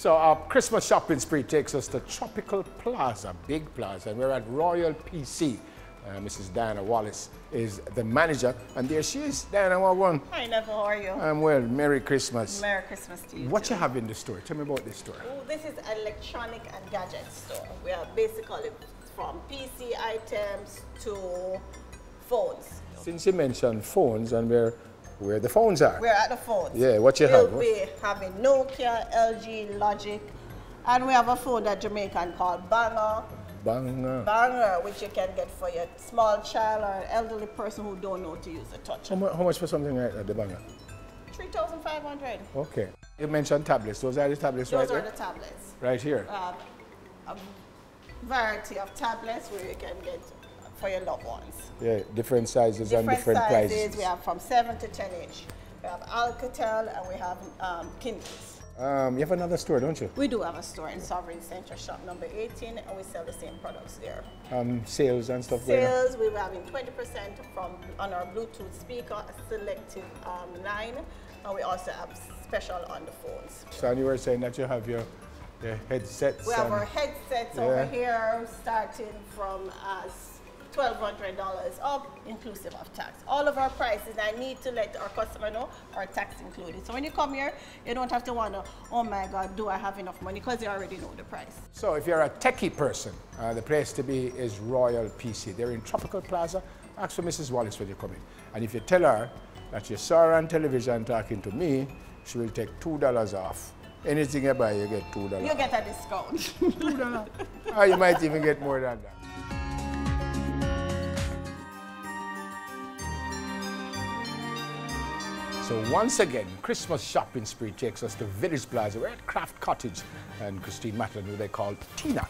So our Christmas shopping spree takes us to Tropical Plaza, big plaza, and we're at Royal PC. Mrs. Diana Wallace is the manager, and there she is. Diana, what one? Hi, Neville, how are you? I'm well. Merry Christmas. Merry Christmas to you. What too. you have in the store? Tell me about this store. Oh, this is an electronic and gadget store. We are basically from PC items to phones. Since you mentioned phones, and where the phones are. We're at the phones. Yeah, what you have? We'll be having Nokia, LG, Logic, and we have a phone that Jamaican called Banger. Banger, which you can get for your small child or an elderly person who don't know to use a touch. How much for something like that, the Banger? 3,500. Okay. You mentioned tablets. Those are the tablets right there? Those are the tablets. Right here? A variety of tablets where you can get for your loved ones. Yeah, different sizes and different prices. We have from 7 to 10 inch. We have Alcatel and we have Kindles. You have another store, don't you? We do have a store in Sovereign Centre, shop number 18, and we sell the same products there. Sales and stuff. Sales, we're having 20% on our Bluetooth speaker, a selective line, and we also have special on the phones. So you were saying that you have your headsets. We have our headsets over here, starting from $1,200 up, inclusive of tax. All of our prices, I need to let our customer know, are tax included. So when you come here, you don't have to wonder, oh my God, do I have enough money? Because you already know the price. So if you're a techie person, the place to be is Royal PC. They're in Tropical Plaza. Ask for Mrs. Wallace when you come in. And if you tell her that you saw her on television talking to me, she will take $2 off. Anything you buy, you get $2. You get a discount. $2. Or you might even get more than that. So once again, Christmas shopping spree takes us to Village Plaza. We're at Cottage, and Christine Matlin, who they call Tina,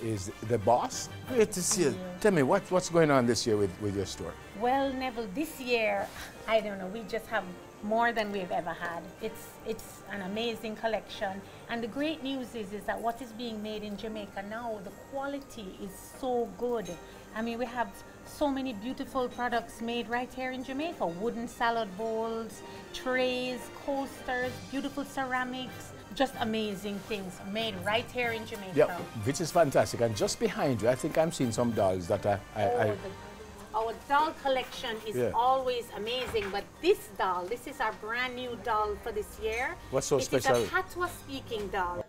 is the boss. Great to see you. Tell me, what's going on this year with your store? Well, Neville, this year, I don't know, we just have more than we've ever had. It's an amazing collection. And the great news is that what is being made in Jamaica now, the quality is so good. I mean, we have so many beautiful products made right here in Jamaica. Wooden salad bowls, trays, coasters, beautiful ceramics, just amazing things made right here in Jamaica. Yeah, which is fantastic. And just behind you, I think I'm seeing some dolls that Our doll collection is always amazing, but this is our brand new doll for this year. What's so special? It is a patois speaking doll.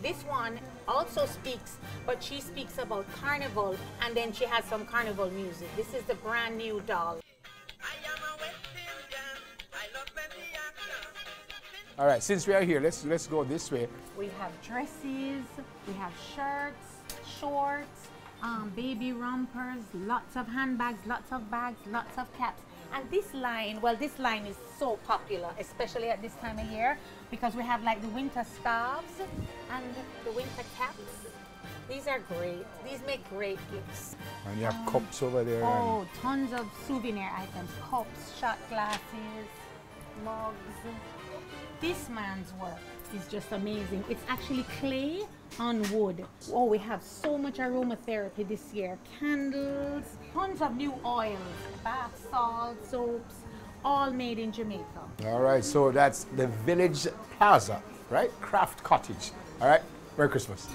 This one also speaks, but she speaks about carnival, and then she has some carnival music. This is the brand new doll. All right, since we are here, let's go this way. We have dresses, we have shirts, shorts, baby rompers, lots of handbags, lots of bags, lots of caps. And this line, well, this line is so popular, especially at this time of year, because we have like the winter scarves and the winter caps. These are great. These make great gifts. And you have cups over there. Oh, tons of souvenir items, cups, shot glasses, mugs. This man's work is just amazing. It's actually clay on wood. Oh, we have so much aromatherapy this year. Candles, tons of new oils, bath salts, soaps, all made in Jamaica. All right, so that's the Village Plaza, right? Cottage. All right, Merry Christmas.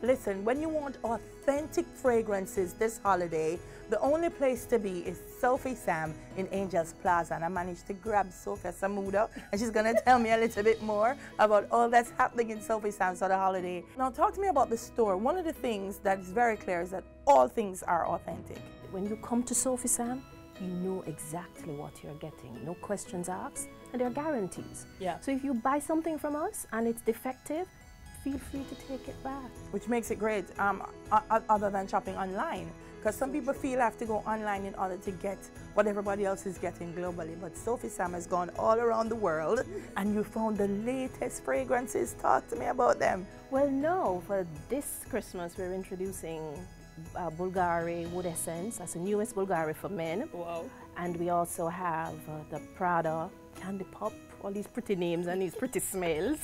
Listen, when you want authentic fragrances this holiday, the only place to be is Sophie Sam in Angels Plaza. And I managed to grab Sophia Samuda, and she's going to tell me a little bit more about all that's happening in Sophie Sam's for the holiday. Now, talk to me about the store. One of the things that is very clear is that all things are authentic. When you come to Sophie Sam, you know exactly what you're getting. No questions asked, and there are guarantees. Yeah. So if you buy something from us and it's defective, feel free to take it back. Which makes it great, other than shopping online. Because some people feel you have to go online in order to get what everybody else is getting globally. But Sophie Sam has gone all around the world, and you found the latest fragrances. Talk to me about them. Well, no, for this Christmas we're introducing Bulgari Wood Essence. That's the newest Bulgari for men. Wow. And we also have the Prada Candy Pop, all these pretty names and these pretty smells.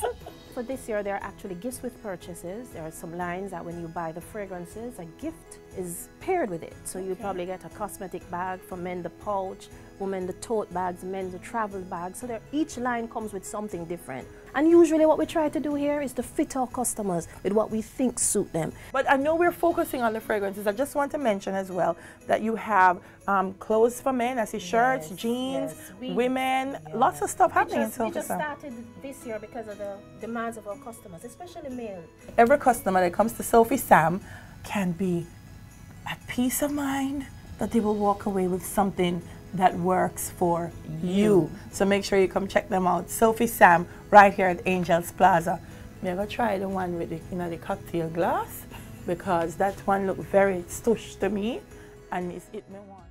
For this year, there are actually gifts with purchases. There are some lines that when you buy the fragrances, a gift is paired with it. So you probably get a cosmetic bag for men, the pouch, women the tote bags, men the travel bags. So each line comes with something different. And usually what we try to do here is to fit our customers with what we think suit them. But I know we're focusing on the fragrances. I just want to mention as well that you have clothes for men. I see shirts, jeans, women, lots of stuff happening in Sophie Sam. We just started this year because of the demands of our customers, especially male. Every customer that comes to Sophie Sam can be at peace of mind that they will walk away with something that works for you. So make sure you come check them out. Sophie Sam, right here at Angels Plaza. I'm going to try the one with the, the cocktail glass, because that one looked very stush to me, and it's it me one.